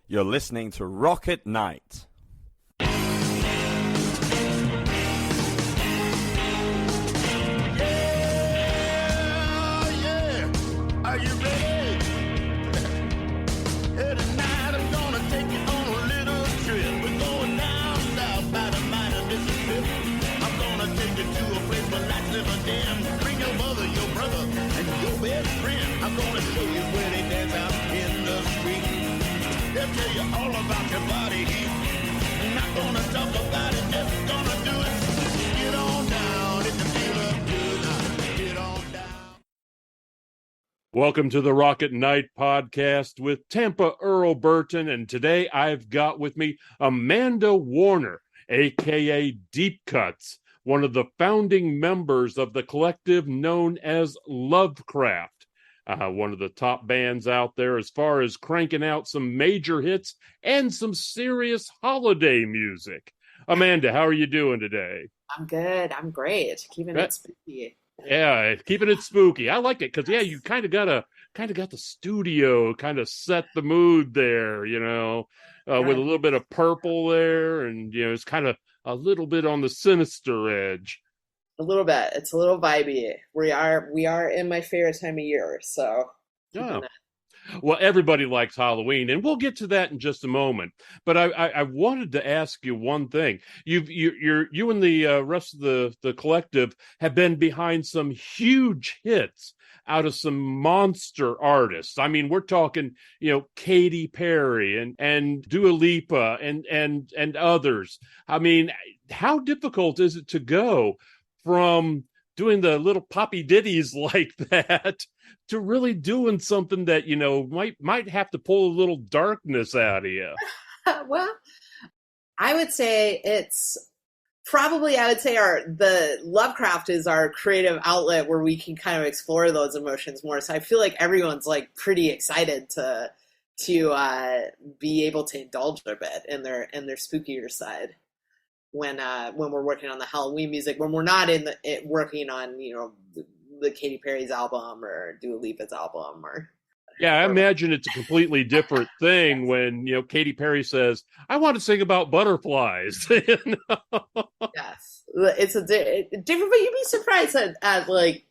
You're listening to Rocket Night. Are you ready? Tonight I'm gonna take you on a little trip. We're going down south by the mighty Mississippi. I'm gonna take you to a place where lights never dim. Bring your mother, your brother, and your best friend. I'm gonna show you where they dance out in the street. They'll tell you all about your body heat. I'm not gonna talk about it, just gonna do it. Get on down if you feel up good. Get on down. Welcome to the Rocket Night podcast with Tampa Earl Burton, and today I've got with me Amanda Warner, aka DeepKutz, one of the founding members of the collective known as Lovecraft, one of the top bands out there as far as cranking out some major hits and some serious holiday music. Amanda, how are you doing today? I'm good. I'm great. Keeping it spooky. Yeah, keeping it spooky. I like it because you kind of got the studio kind of set the mood there, with a little bit of purple there, and it's kind of a little bit on the sinister edge. A little bit. It's a little vibey. We are in my favorite time of year, so. Yeah. Well, everybody likes Halloween, and we'll get to that in just a moment. But I wanted to ask you one thing. You and the rest of the collective have been behind some huge hits out of some monster artists. I mean, we're talking, Katy Perry and Dua Lipa and others. I mean, how difficult is it to go from doing the little poppy ditties like that to really doing something that, might have to pull a little darkness out of you? Well, I would say the Lovecraft is our creative outlet where we can kind of explore those emotions more. So I feel like everyone's like pretty excited to be able to indulge a bit in their spookier side when we're working on the Halloween music, when we're not working on, the Katy Perry's album or Dua Lipa's album I imagine it's a completely different thing when Katy Perry says, "I want to sing about butterflies." Yes, it's different, but you'd be surprised at like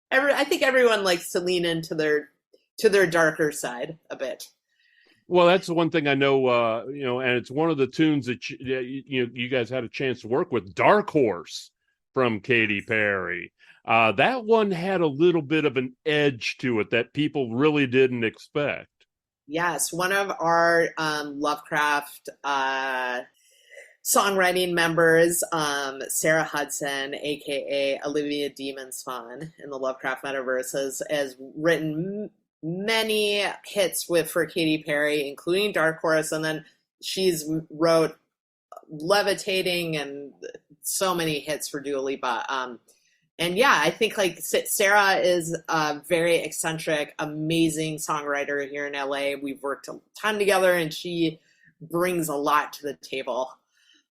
I think everyone likes to lean into their darker side a bit. Well, that's the one thing I know, and it's one of the tunes that you guys had a chance to work with, Dark Horse from Katy Perry. That one had a little bit of an edge to it that people really didn't expect. Yes, one of our Lovecraft songwriting members, Sarah Hudson, aka Olivia Demonspawn in the Lovecraft Metaverse, has written many hits for Katy Perry, including Dark Horse, and then she's wrote Levitating and so many hits for Dua Lipa. And yeah, I think like Sarah is a very eccentric, amazing songwriter here in LA. We've worked a ton together, and she brings a lot to the table.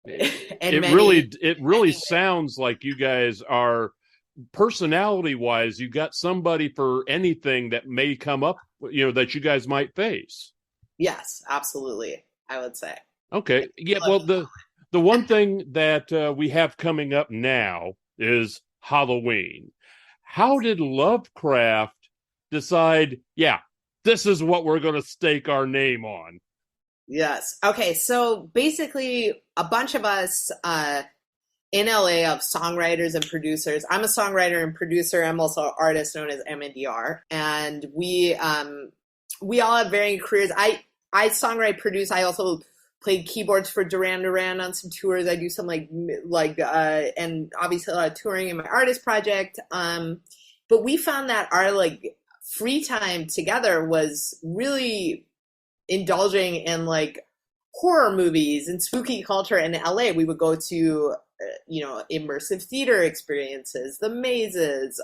It really sounds like you guys are, personality-wise, you got somebody for anything that may come up, that you guys might face. Yes, absolutely, I would say. Okay, yeah. Well, the one thing that we have coming up now is Halloween. How did Lovecraft decide, this is what we're going to stake our name on? Yes. Okay, so basically a bunch of us in LA of songwriters and producers. I'm a songwriter and producer. I'm also an artist known as MNDR. And we all have varying careers. I songwrite, produce. I also played keyboards for Duran Duran on some tours. I do some and obviously a lot of touring in my artist project. But we found that our free time together was really indulging in horror movies and spooky culture in LA. We would go to immersive theater experiences, the mazes,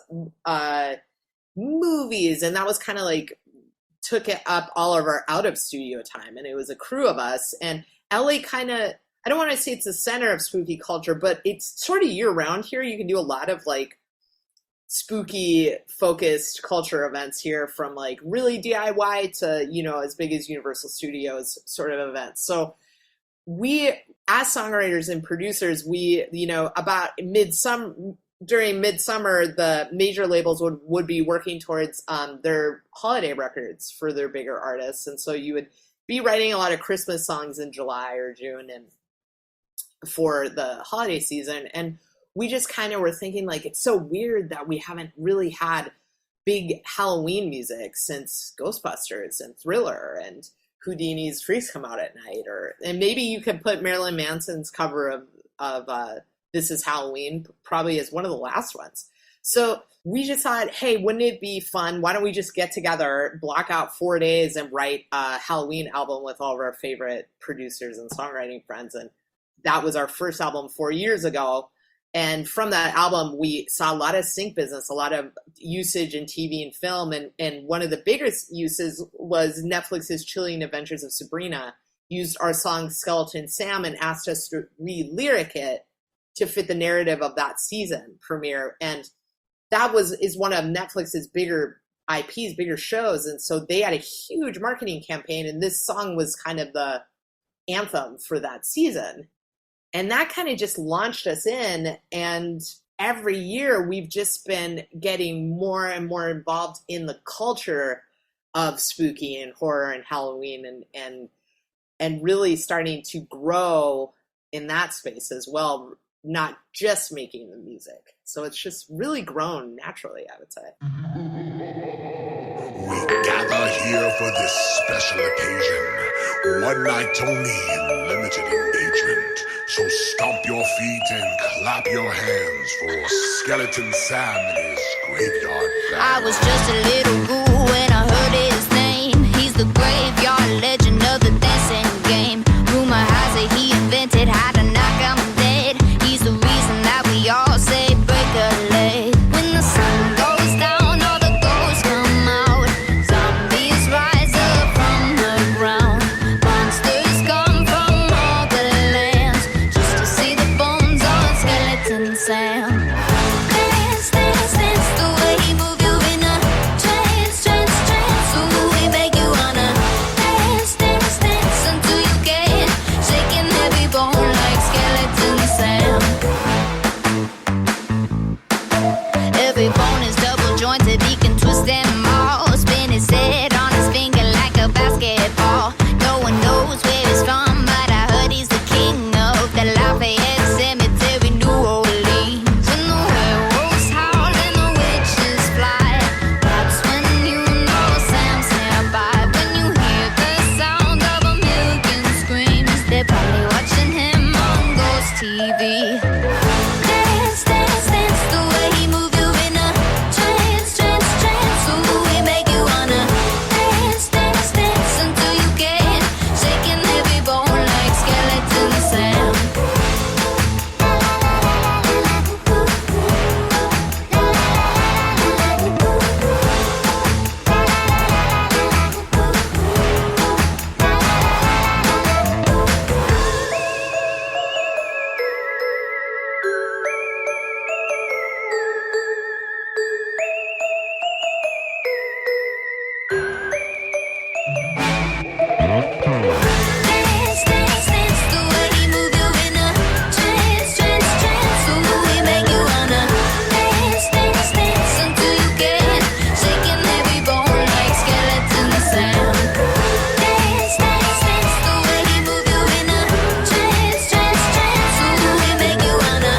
movies, and that was kind of took it up all of our out of studio time. And it was a crew of us, and LA kind of, I don't want to say it's the center of spooky culture, but it's sort of year round here. You can do a lot of spooky focused culture events here, from like really DIY to, you know, as big as Universal Studios sort of events. So we, as songwriters and producers, we, you know, about during midsummer, the major labels would be working towards their holiday records for their bigger artists. And so you would be writing a lot of Christmas songs in July or June and for the holiday season. And we just kind of were thinking, like, it's so weird that we haven't really had big Halloween music since Ghostbusters and Thriller and Houdini's Freaks Come Out at Night, and maybe you could put Marilyn Manson's cover of This Is Halloween probably as one of the last ones. So we just thought, hey, wouldn't it be fun? Why don't we just get together, block out 4 days, and write a Halloween album with all of our favorite producers and songwriting friends? And that was our first album 4 years ago. And from that album, we saw a lot of sync business, a lot of usage in TV and film. And one of the biggest uses was Netflix's Chilling Adventures of Sabrina used our song Skeleton Sam and asked us to re-lyric it to fit the narrative of that season premiere. And that is one of Netflix's bigger IPs, bigger shows. And so they had a huge marketing campaign. And this song was kind of the anthem for that season. And that kind of just launched us in. And every year we've just been getting more and more involved in the culture of spooky and horror and Halloween and really starting to grow in that space as well, not just making the music. So it's just really grown naturally, I would say. We gather here for this special occasion. One night only, limited engagement. So stomp your feet and clap your hands for Skeleton Sam and his graveyard band. I was just a little ghoul when I heard his name. He's the graveyard legend of the dancing game. Rumor has it he invented how to knock 'em dead. He's the reason that we all say break a leg. When the sun goes down, all the ghosts come out. Zombies rise up from the ground. Monsters come from all the lands just to see the bones on Skeleton Sam. Dance, dance, dance, the way he move you in a trance, trance, trance. So we make you wanna dance, dance, dance until you get shaking every bone like Skeleton Sam. Every bone is double jointed, he can twist them all. Spin his head on his finger like a basketball. No one knows where he's from, but I heard he's the king of the Lafayette Cemetery, New Orleans. When the werewolves howl and the witches fly, that's when you know Sam's nearby. When you hear the sound of a million screams, they're probably watching him on Ghost TV. Dance, dance, dance, the way he move you in a trance, trance, trance. So we make you wanna dance, dance, dance until you get shaking every bone like Skeleton Sam. Dance, dance, dance, the way he move you in a trance, trance, trance. So we make you wanna dance, dance, dance until you get shaking every bone like Skeleton Sam. Dance, dance, dance, the way he move you in a trance, trance, trance. So we make you wanna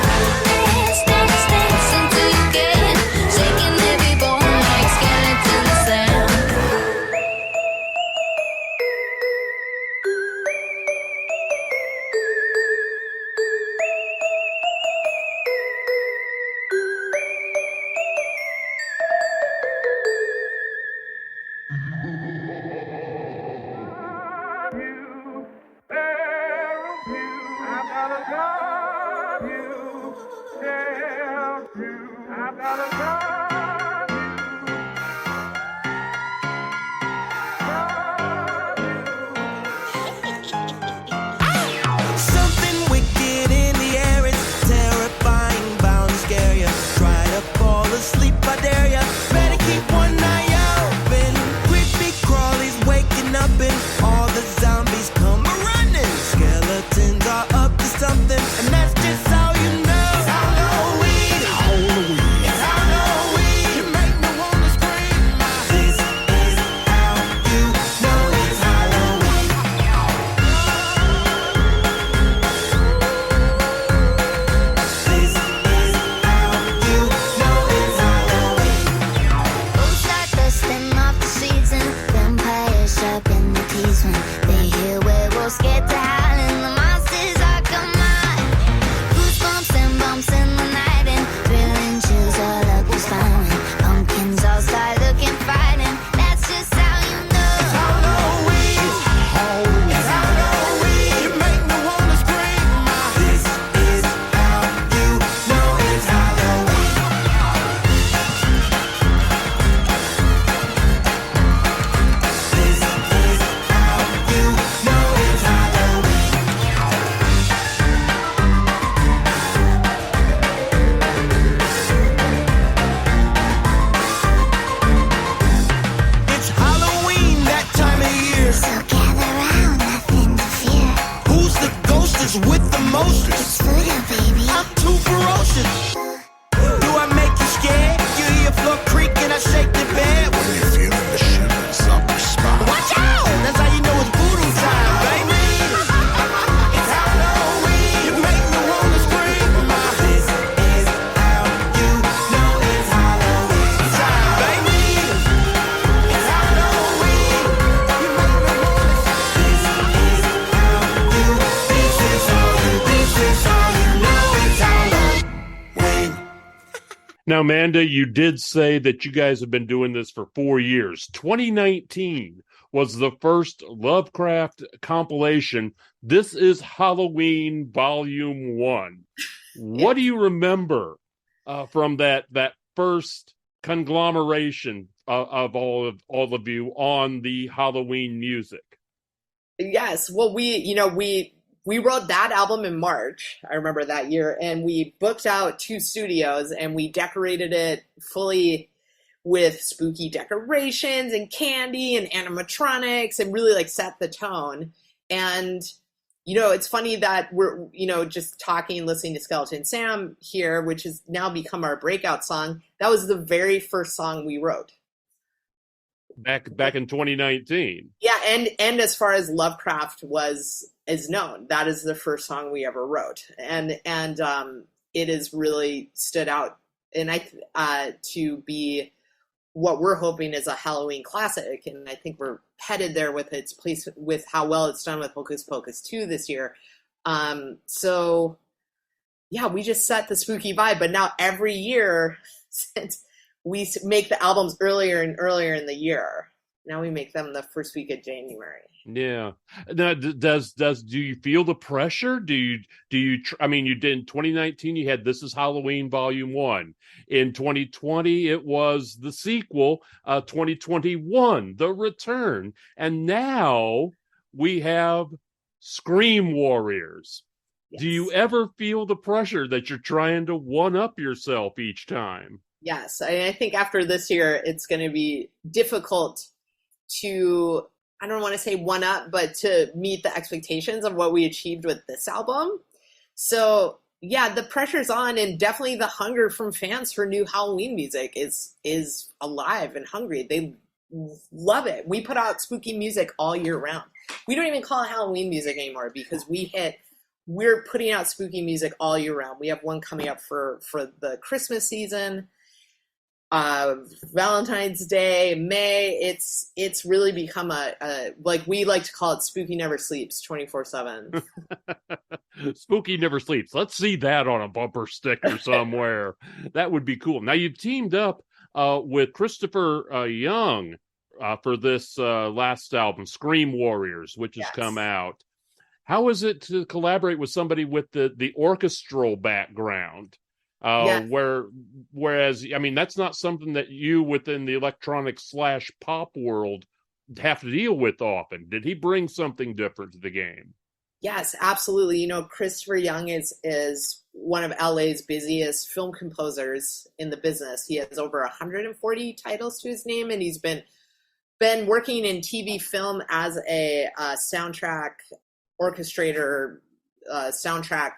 dance, dance, dance until you get shaking every bone like Skeleton Sam. Something wicked in the air, it's terrifying, bound to scare you. Try to fall asleep, Now, Amanda, you did say that you guys have been doing this for 4 years. 2019 was the first Lovecraft compilation. This is Halloween Volume 1. What do you remember from that first conglomeration of all of you on the Halloween music? Yes. Well, we wrote that album in March. I remember that year, and we booked out 2 studios and we decorated it fully with spooky decorations and candy and animatronics and really like set the tone. And it's funny that we're just talking and listening to Skeleton Sam here, which has now become our breakout song. That was the very first song we wrote. Back in 2019. Yeah, and as far as Lovecraft is known, that is the first song we ever wrote, and it has really stood out, and to be what we're hoping is a Halloween classic, and I think we're headed there with its place with how well it's done with Hocus Pocus 2 this year. So yeah, we just set the spooky vibe, but now every year since we make the albums earlier and earlier in the year. Now we make them the first week of January. Yeah. Now, do you feel the pressure? Do you you did in 2019, you had This Is Halloween Volume 1. In 2020, it was the sequel, 2021, The Return. And now we have Scream Warriors. Yes. Do you ever feel the pressure that you're trying to one-up yourself each time? Yes, I think after this year, it's going to be difficult to, I don't want to say one up, but to meet the expectations of what we achieved with this album. So yeah, the pressure's on, and definitely the hunger from fans for new Halloween music is alive and hungry. They love it. We put out spooky music all year round. We don't even call it Halloween music anymore because we're putting out spooky music all year round. We have one coming up for the Christmas season. Valentine's Day, May, it's really become a like we like to call it Spooky Never Sleeps 24/7. Spooky Never Sleeps. Let's see that on a bumper sticker somewhere. That would be cool. Now you've teamed up with Christopher Young for this last album, Scream Warriors, which has come out. How is it to collaborate with somebody with the orchestral background? Whereas, that's not something that you within the electronic / pop world have to deal with often. Did he bring something different to the game? Yes, absolutely. Christopher Young is one of LA's busiest film composers in the business. He has over 140 titles to his name, and he's been working in TV, film as a soundtrack orchestrator, soundtrack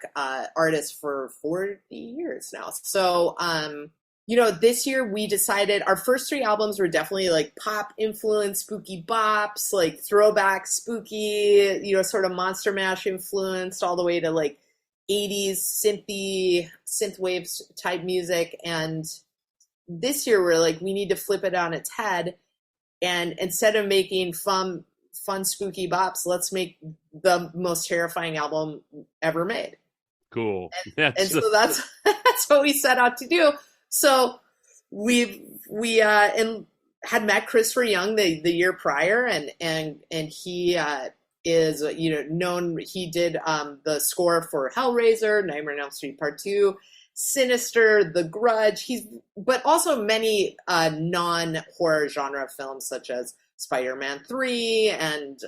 artist for 40 years now. So, this year we decided our first 3 albums were definitely like pop influence, spooky bops, like throwback spooky, sort of Monster Mash influenced all the way to like 80s synthwave type music. And this year we're like, we need to flip it on its head. And instead of making fun spooky bops, let's make the most terrifying album ever made. Cool. And so that's what we set out to do. So we had met Christopher Young the year prior, and he is known. He did the score for Hellraiser, Nightmare on Elm Street Part 2, Sinister, The Grudge. But also many non-horror genre films such as Spider-Man 3 and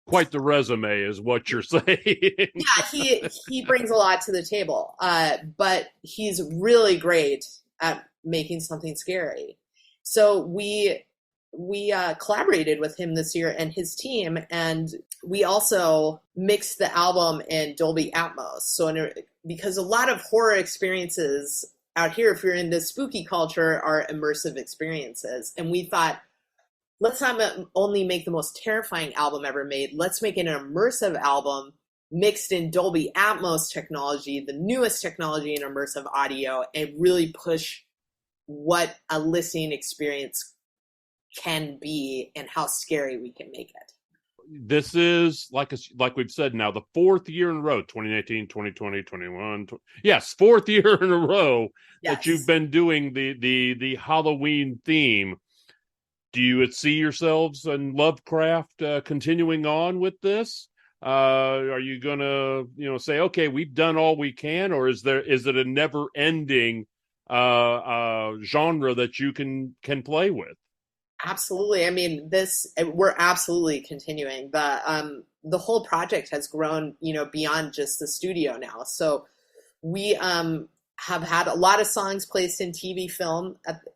quite the resume is what you're saying. Yeah, he brings a lot to the table, but he's really great at making something scary. So we collaborated with him this year and his team, and we also mixed the album in Dolby Atmos. So because a lot of horror experiences out here, if you're into spooky culture, are immersive experiences, and we thought, let's not only make the most terrifying album ever made, let's make an immersive album mixed in Dolby Atmos technology, the newest technology in immersive audio, and really push what a listening experience can be and how scary we can make it. this is like we've said now, the fourth year in a row, 2019, 2020, 21. Yes, fourth year in a row that you've been doing the Halloween theme. Do you see yourselves and Lovecraft continuing on with this? Are you gonna, say, okay, we've done all we can, or is it a never ending genre that you can play with? Absolutely. I mean, we're absolutely continuing. The whole project has grown, beyond just the studio now. So we have had a lot of songs placed in TV film,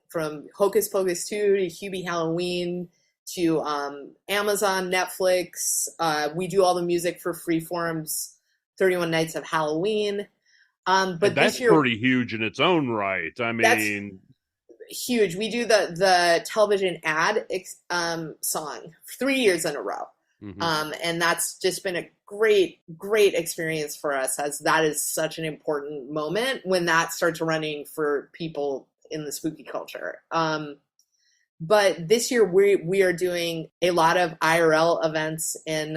from Hocus Pocus 2 to Hubie Halloween to Amazon, Netflix. We do all the music for Freeform's 31 Nights of Halloween. But that's this year, pretty huge in its own right. I mean, huge. We do the television ad song 3 years in a row. Mm-hmm. And that's just been a great experience for us, as that is such an important moment when that starts running for people in the spooky culture. But this year we are doing a lot of IRL events in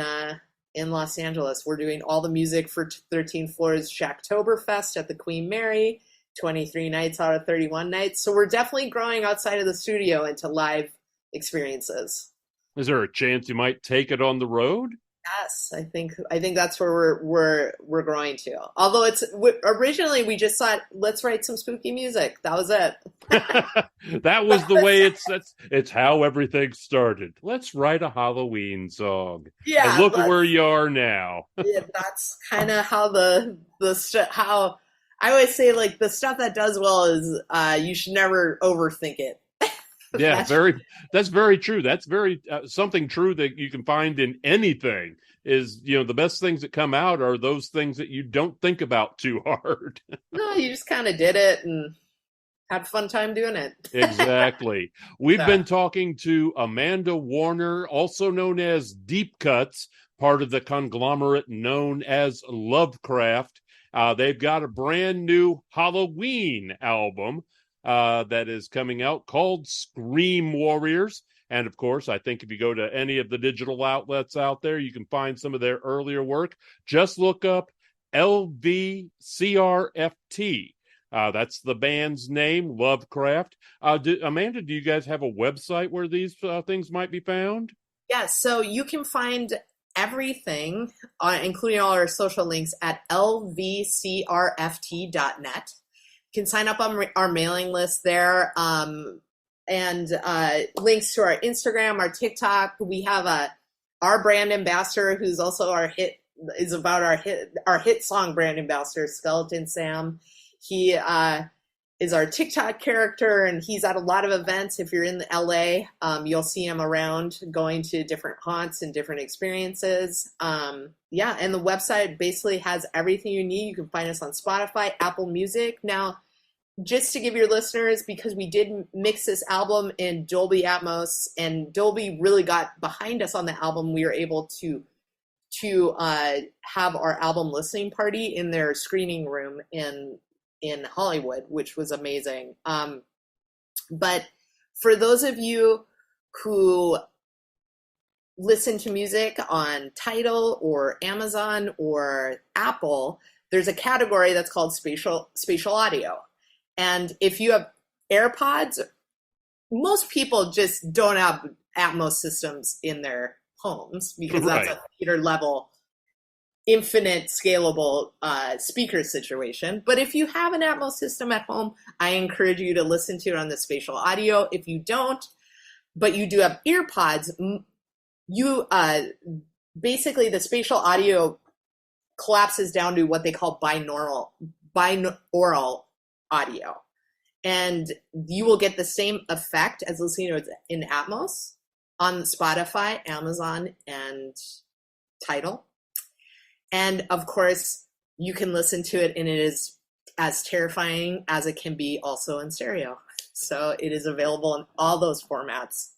Los Angeles. We're doing all the music for 13 Floors Shacktoberfest at the Queen Mary, 23 nights out of 31 nights. So we're definitely growing outside of the studio into live experiences. Is there a chance you might take it on the road? Yes, I think that's where we're growing to. Although originally we just thought, let's write some spooky music. That was it. That was the way it's how everything started. Let's write a Halloween song. Yeah. And look where you are now. Yeah, that's kind of how how I always say, like, the stuff that does well is you should never overthink it. Yeah, that's very true. That's very something true that you can find in anything is, the best things that come out are those things that you don't think about too hard. No, you just kind of did it and had a fun time doing it. Exactly. We've been talking to Amanda Warner, also known as DeepKutz, part of the conglomerate known as Lovecraft. They've got a brand new Halloween album that is coming out called Scream Warriors. And of course, I think if you go to any of the digital outlets out there, you can find some of their earlier work. Just look up LVCRFT. That's the band's name, Lovecraft. Amanda, do you guys have a website where these things might be found? Yeah, so you can find everything, including all our social links, at lvcrft.net. You can sign up on our mailing list there, and links to our Instagram, our TikTok. We have our brand ambassador, who's also our hit song brand ambassador, Skeleton Sam. He is our TikTok character, and he's at a lot of events. If you're in the LA, you'll see him around going to different haunts and different experiences. And the website basically has everything you need. You can find us on Spotify, Apple Music. Now, just to give your listeners, because we did mix this album in Dolby Atmos, and Dolby really got behind us on the album, we were able to have our album listening party in their screening room in Hollywood, which was amazing. But for those of you who listen to music on Tidal or Amazon or Apple, there's a category that's called spatial audio. And if you have AirPods, most people just don't have Atmos systems in their homes because that's a theater level, infinite scalable speaker situation. But if you have an Atmos system at home, I encourage you to listen to it on the spatial audio. If you don't, but you do have earpods, you basically the spatial audio collapses down to what they call binaural audio. And you will get the same effect as listening to it in Atmos on Spotify, Amazon, and Tidal. And of course, you can listen to it, and it is as terrifying as it can be also in stereo. So it is available in all those formats.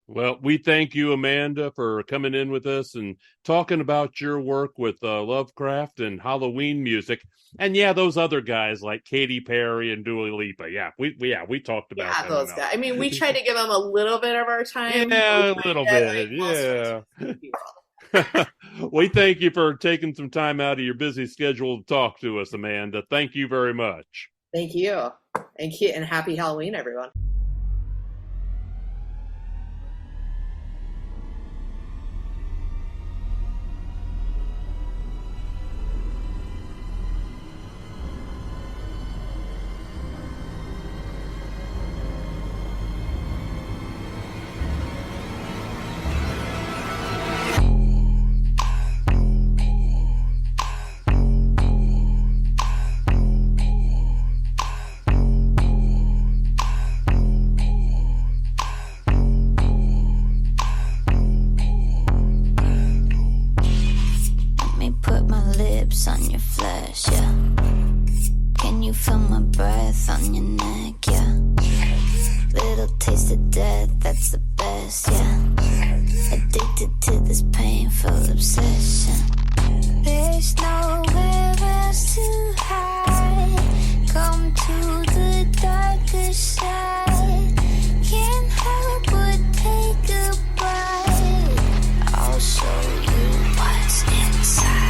Well, we thank you, Amanda, for coming in with us and talking about your work with Lovecraft and Halloween music. And those other guys like Katy Perry and Dua Lipa. We talked about them those guys. I mean, we try to give them a little bit of our time. Yeah, a little bit. Yeah. We thank you for taking some time out of your busy schedule to talk to us, Amanda. Thank you very much. Thank you. Thank you, and happy Halloween, everyone. On your flesh, yeah. Can you feel my breath on your neck, yeah? Little taste of death, that's the best, yeah. Addicted to this painful obsession. There's nowhere else to hide. Come to the darker side. Can't help but take a bite. I'll show you what's inside.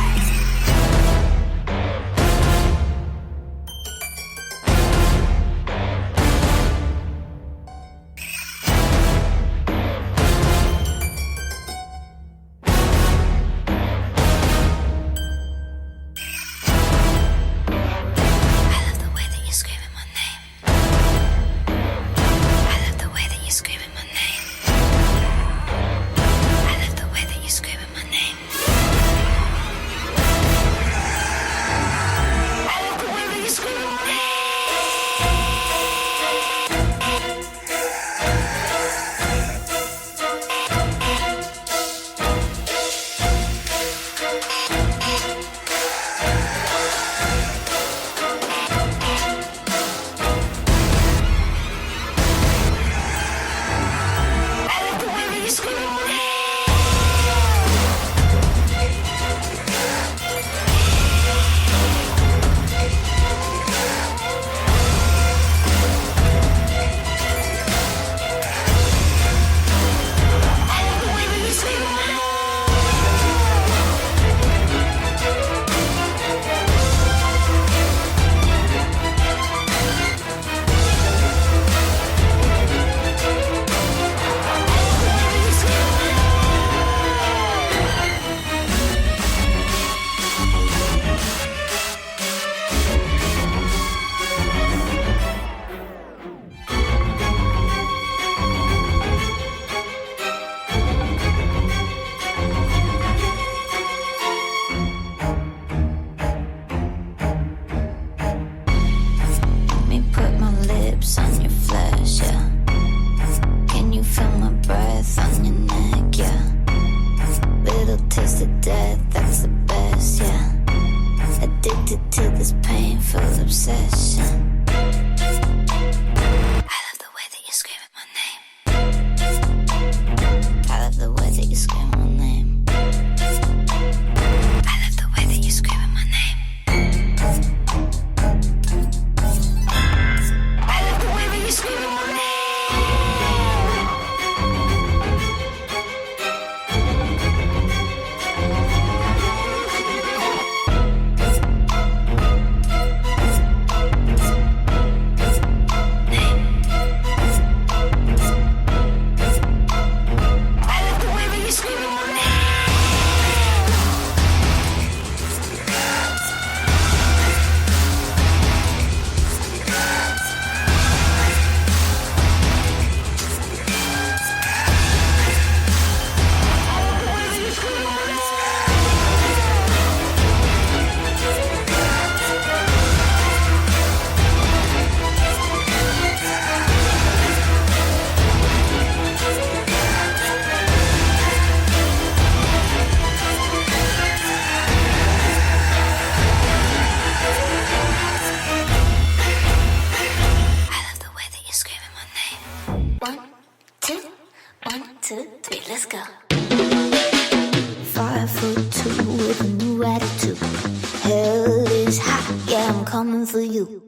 coming for you.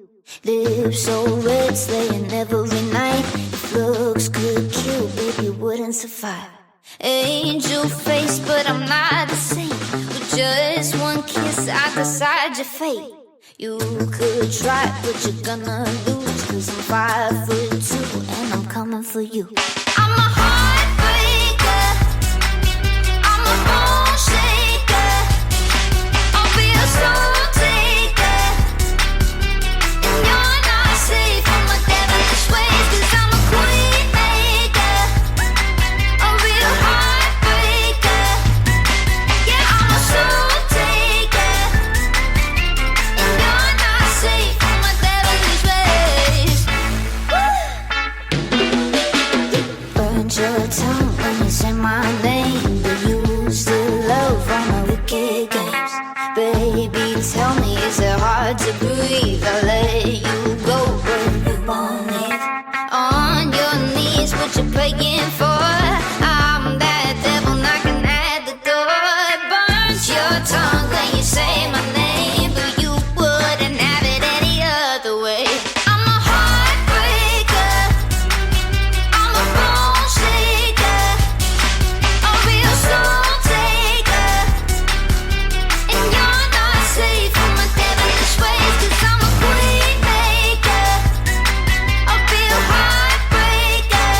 Lips so red, slaying every night. If looks could kill, baby, wouldn't survive. Angel face, but I'm not the same. With just one kiss, I decide your fate. You could try, but you're gonna lose. 'Cause I'm 5'2" and I'm coming for you. I'm a heartbreaker, I'm a bone shaker, I'll be a soul taker, and you're not safe from my devilish ways. 'Cause I'm a queen maker, a real heartbreaker. Yeah, I'm a soul taker, and you're not safe from my devilish ways. Burn your tongue when you say my name. But you still love all my wicked games. Baby, tell me, is it hard to breathe? I'll let you go, but you won't leave. On your knees, what you praying for? I'm that devil knocking at the door. Burns your tongue when you say my name, but you wouldn't have it any other way. I'm a heartbreaker, I'm a bone shaker, a real soul taker, and you're not safe from my devilish ways. 'Cause I'm a queen maker, a real heartbreaker.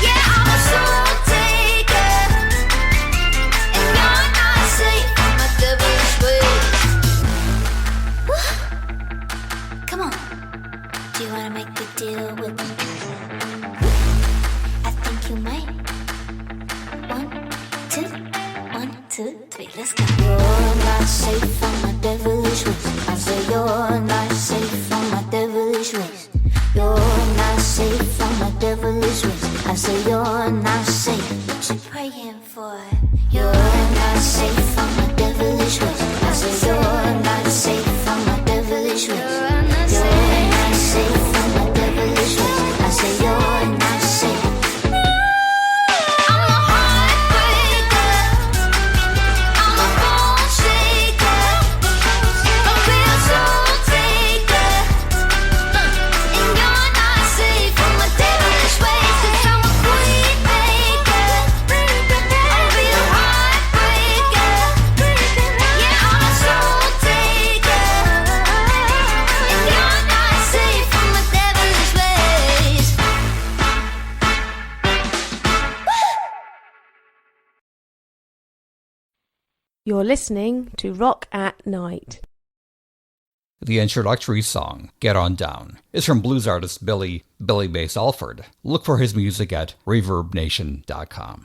Yeah, I'm a soul taker, and you're not safe from my devilish ways. Come on, do you wanna make a deal with me? I think you might. 1, 2, 1, 2, 3, let's go. You're not safe from my devilish ways. I say you're not safe from my devilish ways. You're not safe from my devilish ways. I say you're not safe. What you praying for? You're not safe from my devilish ways. I say you're not safe from my devilish ways. You're not safe from my devilish ways. I say you're not safe. I'm a heartbreaker, I'm a bone shaker, a real soul taker, and you're not safe from my devilish ways. 'Cause I'm a queen maker, a real heartbreaker. Yeah, I'm a soul taker, and you're not safe from my devilish ways. You're listening to Rock at Night. The introductory song, Get On Down, is from blues artist Billy Bass Alford. Look for his music at ReverbNation.com.